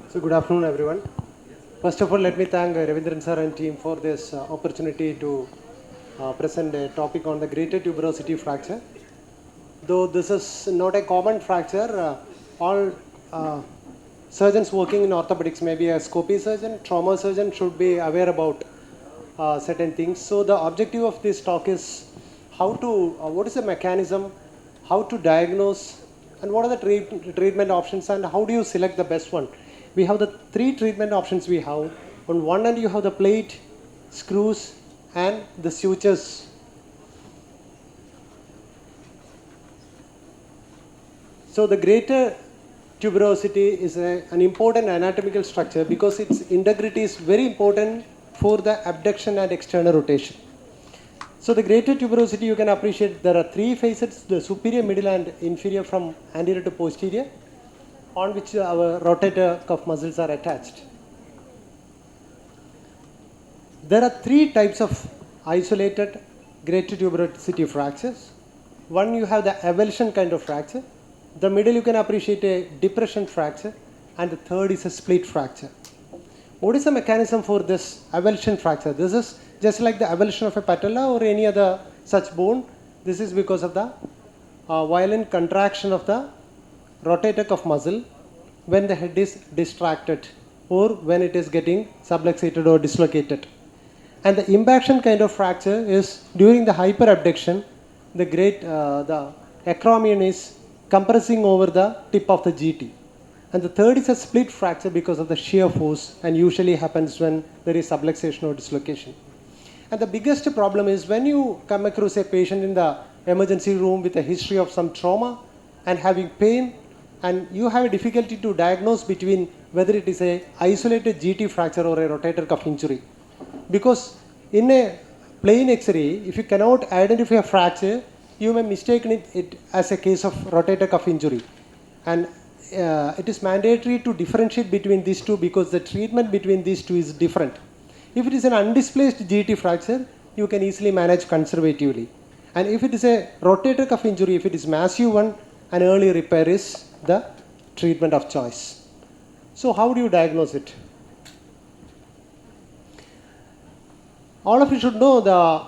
So good afternoon, everyone. First of all, let me thank Ravindran sir and team for this opportunity to present a topic on the greater tuberosity fracture. Though this is not a common fracture, all surgeons working in orthopedics, maybe a scopy surgeon, trauma surgeon, should be aware about certain things. So the objective of this talk is what is the mechanism, how to diagnose, and what are the treatment options, and how do you select the best one. We have the three treatment options we have. On one end you have the plate, screws, and the sutures. So the greater tuberosity is an important anatomical structure because its integrity is very important for the abduction and external rotation. So the greater tuberosity, you can appreciate there are three facets, the superior, middle, and inferior from anterior to posterior, on which our rotator cuff muscles are attached. There are three types of isolated greater tuberosity fractures. One, you have the avulsion kind of fracture. The middle, you can appreciate a depression fracture, and the third is a split fracture. What is the mechanism for this avulsion fracture? This is just like the avulsion of a patella or any other such bone. This is because of the violent contraction of the rotator cuff muscle when the head is distracted or when it is getting subluxated or dislocated. And the impaction kind of fracture is during the hyperabduction, the acromion is compressing over the tip of the GT. And the third is a split fracture because of the shear force, and usually happens when there is subluxation or dislocation. And the biggest problem is when you come across a patient in the emergency room with a history of some trauma and having pain, and you have a difficulty to diagnose between whether it is a isolated GT fracture or a rotator cuff injury. Because in a plain X-ray, if you cannot identify a fracture, you may mistake it as a case of rotator cuff injury. And it is mandatory to differentiate between these two because the treatment between these two is different. If it is an undisplaced GT fracture, you can easily manage conservatively. And if it is a rotator cuff injury, if it is massive one, an early repair is the treatment of choice. So how do you diagnose it? All of you should know the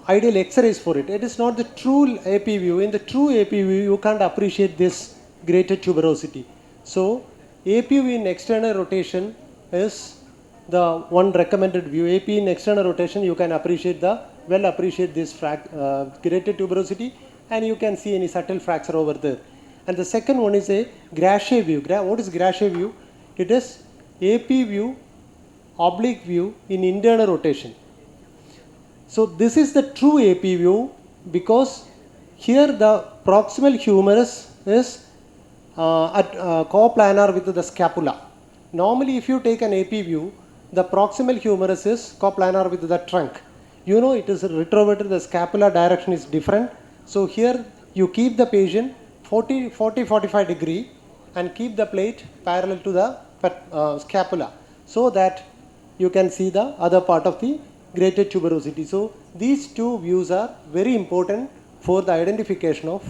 ideal X-rays for it. It is not the true AP view. In the true AP view, you can't appreciate this greater tuberosity. So AP view in external rotation is the one recommended view. AP in external rotation, you can appreciate this greater tuberosity, and you can see any subtle fracture over there. And the second one is a Grashe view. What is Grashe view? It is AP view, oblique view in internal rotation. So this is the true AP view because here the proximal humerus is coplanar with the scapula. Normally if you take an AP view, the proximal humerus is coplanar with the trunk. You know it is retroverted, the scapula direction is different. So here you keep the patient 40-45 degree and keep the plate parallel to the scapula so that you can see the other part of the greater tuberosity. So these two views are very important for the identification of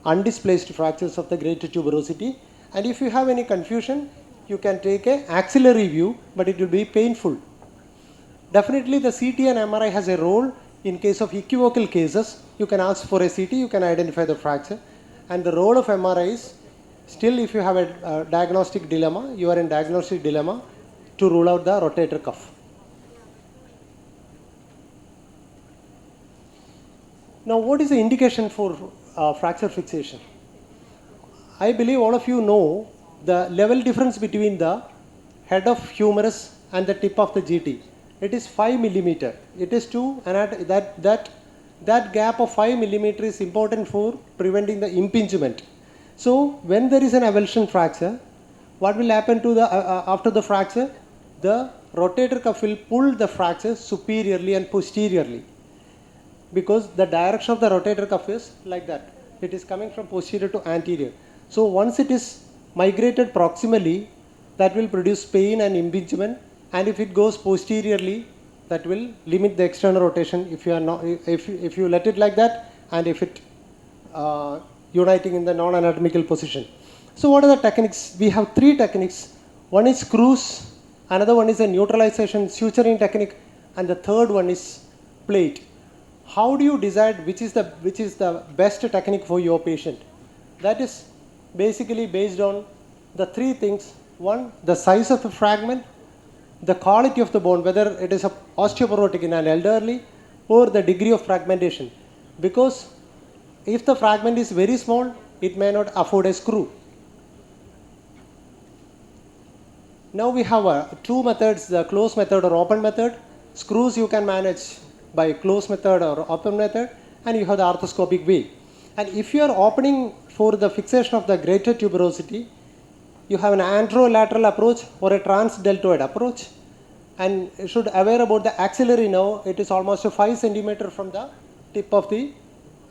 undisplaced fractures of the greater tuberosity. And if you have any confusion, you can take an axillary view, but it will be painful. Definitely the CT and MRI has a role. In case of equivocal cases, you can ask for a CT, you can identify the fracture. And the role of MRI is still, if you have a diagnostic dilemma, you are in diagnostic dilemma to rule out the rotator cuff. Now, what is the indication for fracture fixation? I believe all of you know the level difference between the head of humerus and the tip of the GT. It is 5 millimeter. It is that gap of 5 millimeter is important for preventing the impingement. So when there is an avulsion fracture, what will happen to the after the fracture? The rotator cuff will pull the fracture superiorly and posteriorly, because the direction of the rotator cuff is like that. It is coming from posterior to anterior. So once it is migrated proximally, that will produce pain and impingement, and if it goes posteriorly, that will limit the external rotation if you are not, if you let it like that, and if it uniting in the non-anatomical position. So what are the techniques? We have three techniques One is screws, another one is a neutralization suturing technique, and the third one is plate. How do you decide which is the best technique for your patient? That is basically based on the three things. One, the size of the fragment, the quality of the bone, whether it is osteoporotic in an elderly, or the degree of fragmentation. Because if the fragment is very small, it may not afford a screw. Now we have two methods, the closed method or open method. Screws you can manage by closed method or open method, and you have the arthroscopic way. And if you are opening for the fixation of the greater tuberosity, you have an anterolateral approach or a transdeltoid approach, and you should aware about the axillary nerve. It is almost 5 centimeter from the tip of the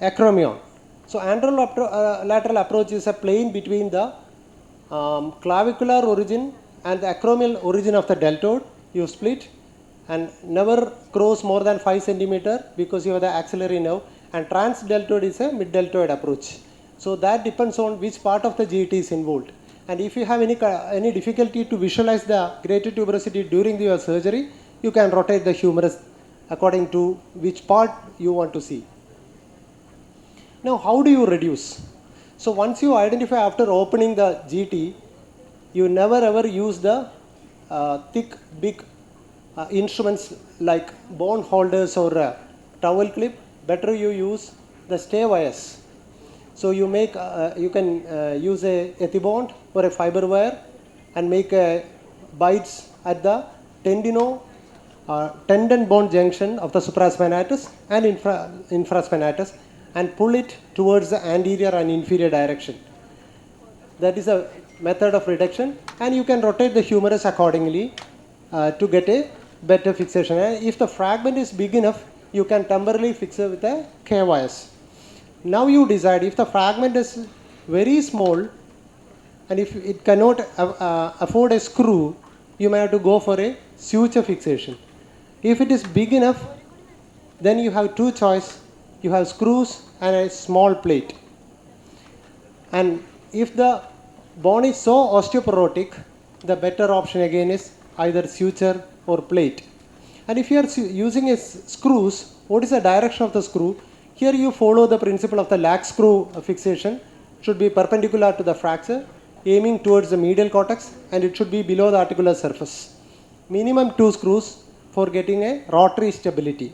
acromion. So anterolateral approach is a plane between the clavicular origin and the acromial origin of the deltoid. You split and never cross more than 5 centimeter because you have the axillary nerve, and transdeltoid is a mid-deltoid approach. So that depends on which part of the GT is involved. And if you have any difficulty to visualize the greater tuberosity during your surgery, you can rotate the humerus according to which part you want to see. Now, how do you reduce? So once you identify after opening the GT, you never ever use the thick, big instruments like bone holders or towel clip. Better you use the stay wires. So you make, you can use a ethibond or a fiber wire and make bites at the tendon bone junction of the supraspinatus and infraspinatus, and pull it towards the anterior and inferior direction. That is a method of reduction, and you can rotate the humerus accordingly to get a better fixation. And if the fragment is big enough, you can temporarily fix it with a K-wires. Now you decide if the fragment is very small and if it cannot afford a screw, you may have to go for a suture fixation. If it is big enough, then you have two choices. You have screws and a small plate. And if the bone is so osteoporotic, the better option again is either suture or plate. And if you are using screws, what is the direction of the screw? Here you follow the principle of the lag screw fixation. Should be perpendicular to the fracture, aiming towards the medial cortex, and it should be below the articular surface. Minimum 2 screws for getting a rotary stability.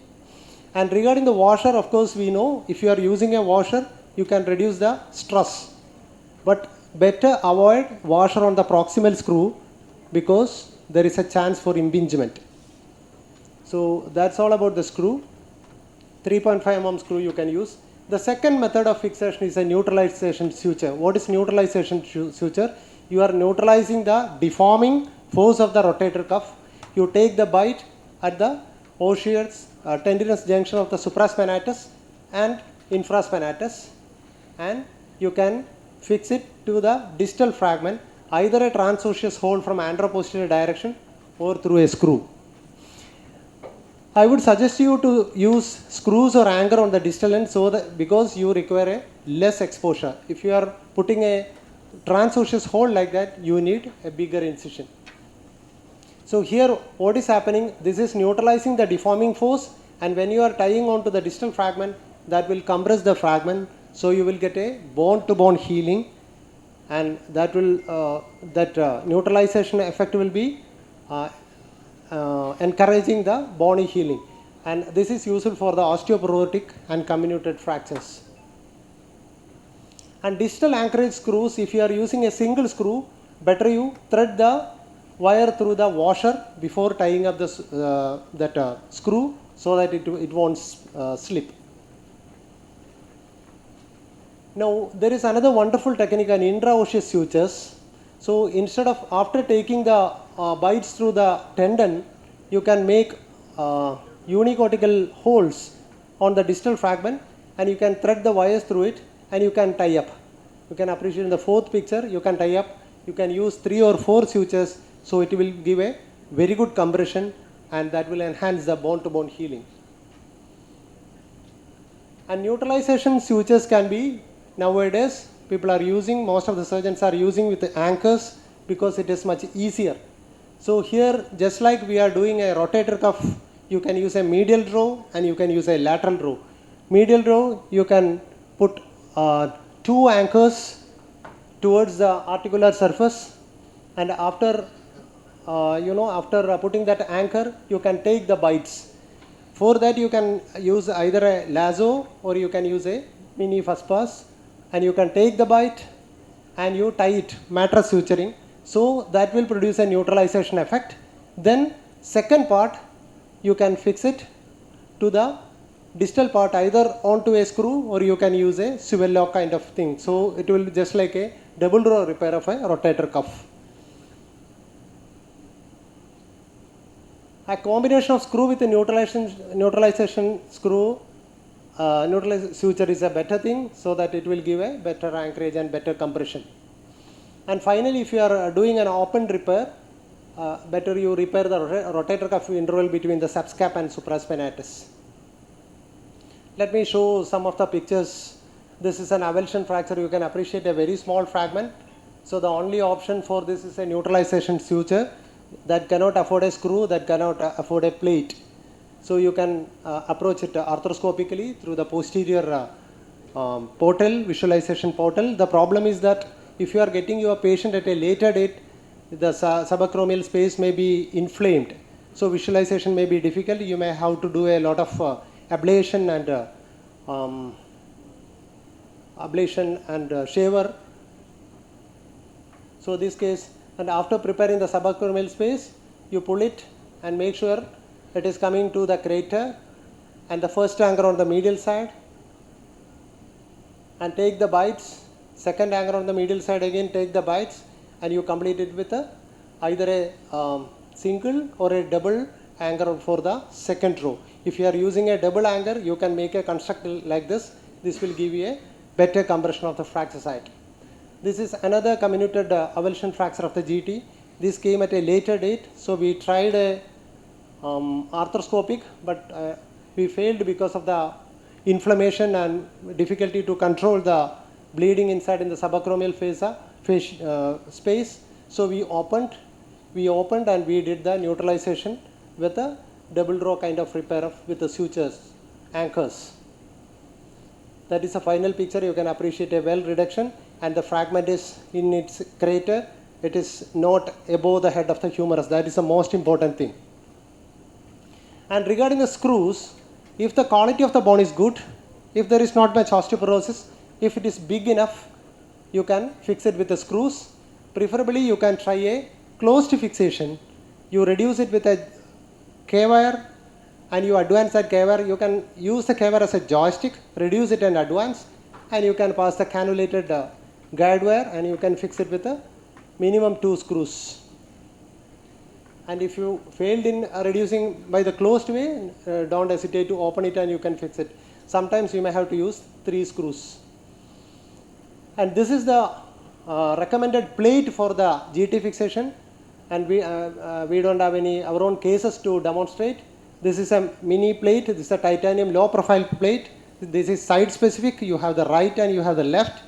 And regarding the washer, of course, we know if you are using a washer, you can reduce the stress. But better avoid washer on the proximal screw because there is a chance for impingement. So that's all about the screw. 3.5 mm screw you can use. The second method of fixation is a neutralization suture. What is neutralization suture? You are neutralizing the deforming force of the rotator cuff. You take the bite at the osseous tendinous junction of the supraspinatus and infraspinatus, and you can fix it to the distal fragment, either a transosseous hole from anteroposterior direction or through a screw. I would suggest you to use screws or anchor on the distal end so that because you require a less exposure. If you are putting a transosseous hole like that, you need a bigger incision. So here what is happening, this is neutralizing the deforming force, and when you are tying onto the distal fragment, that will compress the fragment, so you will get a bone to bone healing, and that will neutralization effect will be encouraging the bony healing, and this is useful for the osteoporotic and comminuted fractures. And distal anchorage screws, if you are using a single screw, better you thread the wire through the washer before tying up the screw so that it won't slip. Now there is another wonderful technique on intraosseous sutures. So instead of after taking the bites through the tendon, you can make unicortical holes on the distal fragment, and you can thread the wires through it, and you can tie up. You can appreciate in the fourth picture, you can tie up. You can use 3 or 4 sutures, so it will give a very good compression, and that will enhance the bone to bone healing. And neutralization sutures can be, nowadays people are using, most of the surgeons are using with the anchors because it is much easier. So here, just like we are doing a rotator cuff, you can use a medial row and you can use a lateral row. Medial row, you can put 2 anchors towards the articular surface, and after after putting that anchor, you can take the bites. For that, you can use either a lasso or you can use a mini first pass, and you can take the bite and you tie it, mattress suturing. So that will produce a neutralization effect. Then second part, you can fix it to the distal part either onto a screw or you can use a swivel lock kind of thing. So it will just like a double row repair of a rotator cuff. A combination of screw with a neutralization screw, neutralization suture is a better thing, so that it will give a better anchorage and better compression. And finally, if you are doing an open repair, better you repair the rotator cuff interval between the subscap and supraspinatus. Let me show some of the pictures. This is an avulsion fracture. You can appreciate a very small fragment. So the only option for this is a neutralization suture that cannot afford a screw, that cannot afford a plate. So you can approach it arthroscopically through the posterior portal, visualization portal. The problem is that if you are getting your patient at a later date, the subacromial space may be inflamed. So visualization may be difficult. You may have to do a lot of ablation and shaver. So this case, and after preparing the subacromial space, you pull it and make sure it is coming to the crater and the first anchor on the medial side, and take the bites. Second anchor on the medial side, again take the bites, and you complete it with either a single or a double anchor for the second row. If you are using a double anchor, you can make a construct like this. This will give you a better compression of the fracture site. This is another comminuted avulsion fracture of the GT. This came at a later date, so we tried a arthroscopic, but we failed because of the inflammation and difficulty to control the bleeding inside in the subacromial space. So we opened and we did the neutralization with a double row kind of repair with the sutures, anchors. That is the final picture. You can appreciate a well reduction, and the fragment is in its crater. It is not above the head of the humerus. That is the most important thing. And regarding the screws, if the quality of the bone is good, if there is not much osteoporosis, if it is big enough, you can fix it with the screws. Preferably, you can try a closed fixation. You reduce it with a K-wire and you advance that K-wire. You can use the K-wire as a joystick, reduce it and advance, and you can pass the cannulated guide wire and you can fix it with a minimum 2 screws. And if you failed in reducing by the closed way, don't hesitate to open it and you can fix it. Sometimes you may have to use 3 screws. And this is the recommended plate for the GT fixation, and we don't have our own cases to demonstrate. This is a mini plate. This is a titanium low profile plate. This is side specific. You have the right and you have the left,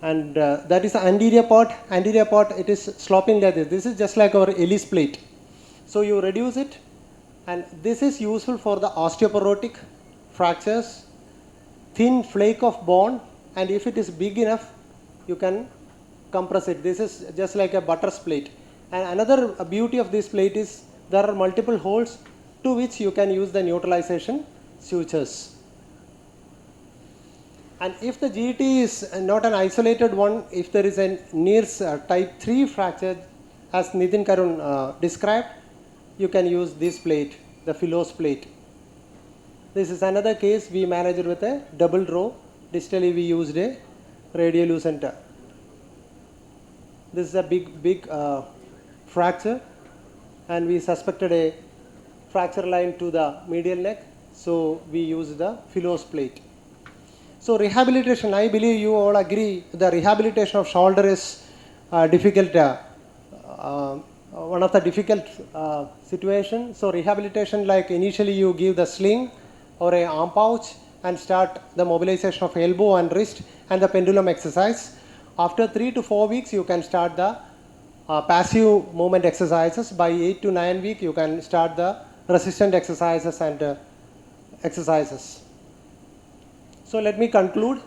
and that is the anterior part. Anterior part, it is sloping like this. This is just like our Ellis plate. So you reduce it, and this is useful for the osteoporotic fractures, thin flake of bone, and if it is big enough, you can compress it. This is just like a buttress plate. And another beauty of this plate is there are multiple holes to which you can use the neutralization sutures. And if the GT is not an isolated one, if there is a NIRS type 3 fracture, as Nitin Karun described, you can use this plate, the Philos plate. This is another case we managed with a double row. Distally we used a radiolucent. This is a big fracture, and we suspected a fracture line to the medial neck, so we used the Philos plate. So rehabilitation, I believe you all agree, the rehabilitation of shoulder is difficult, one of the difficult situations. So rehabilitation, like initially you give the sling or a arm pouch and start the mobilization of elbow and wrist and the pendulum exercise. After 3 to 4 weeks, you can start the passive movement exercises. By 8 to 9 weeks, you can start the resistant exercises and exercises. So let me conclude.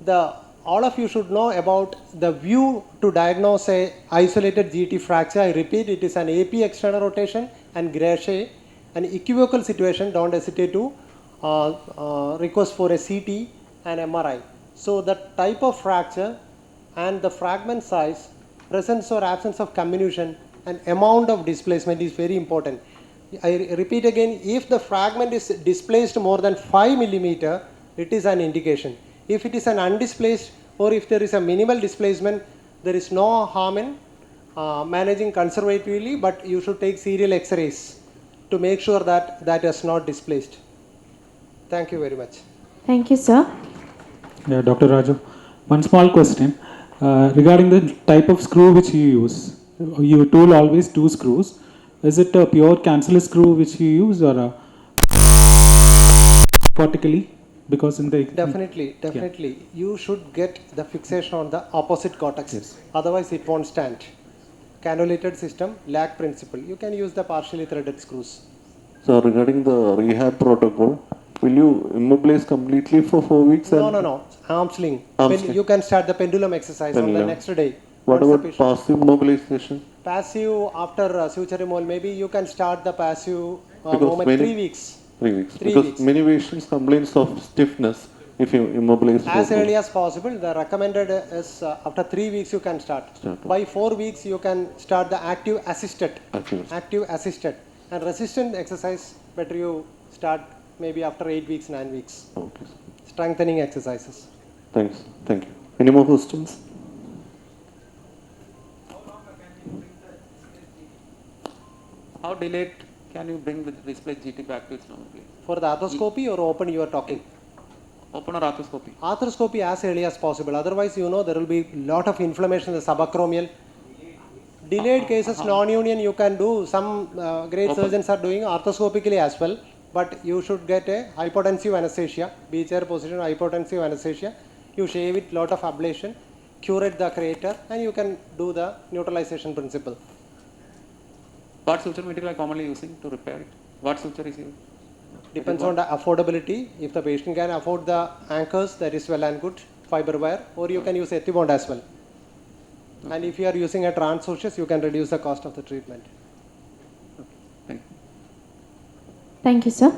All of you should know about the view to diagnose a isolated GT fracture. I repeat, it is an AP external rotation and Gaucher, an equivocal situation. Don't hesitate to request for a CT and MRI. So the type of fracture and the fragment size, presence or absence of comminution, and amount of displacement is very important. I repeat again, if the fragment is displaced more than 5 millimeter, it is an indication. If it is an undisplaced or if there is a minimal displacement, there is no harm in managing conservatively, but you should take serial X-rays to make sure that that is not displaced. Thank you very much. Thank you, sir. Yeah, Dr. Raju, one small question regarding the type of screw which you use. You tool always 2 screws. Is it a pure cancellous screw which you use or a vertically? Because in the Definitely. Yeah. You should get the fixation on the opposite cortex. Yes. Otherwise, it won't stand. Cannulated system, lag principle. You can use the partially threaded screws. So regarding the rehab protocol, will you immobilize completely for 4 weeks? No. Arm sling. You can start the pendulum exercise on the next day. What about passive mobilization? Passive after suture removal, maybe you can start the passive movement 3 weeks. 3 weeks. Because many patients complain of stiffness if you immobilize. As early as possible. The recommended is after 3 weeks you can start. By 4 weeks you can start the active assisted. And resistant exercise better you start maybe after 8 weeks, 9 weeks. Okay. Strengthening exercises. Thanks. Thank you. Any more questions? How delayed can you bring the displaced GT back to its normal place? For the arthroscopy or open you are talking? Open or arthroscopy? Arthroscopy as early as possible. Otherwise, there will be lot of inflammation in the subacromial. Delayed cases, non-union, you can do. Some great surgeons are doing arthroscopically as well. But you should get a hypotensive anesthesia, B-chair position hypotensive anesthesia. You shave it, lot of ablation, curate the crater, and you can do the neutralization principle. What suture material are you commonly using to repair it? What suture is used? Depends on the affordability. If the patient can afford the anchors, that is well and good, fiber wire, or you can use Ethibond as well. And if you are using a transosseous, you can reduce the cost of the treatment. Thank you. Thank you, sir.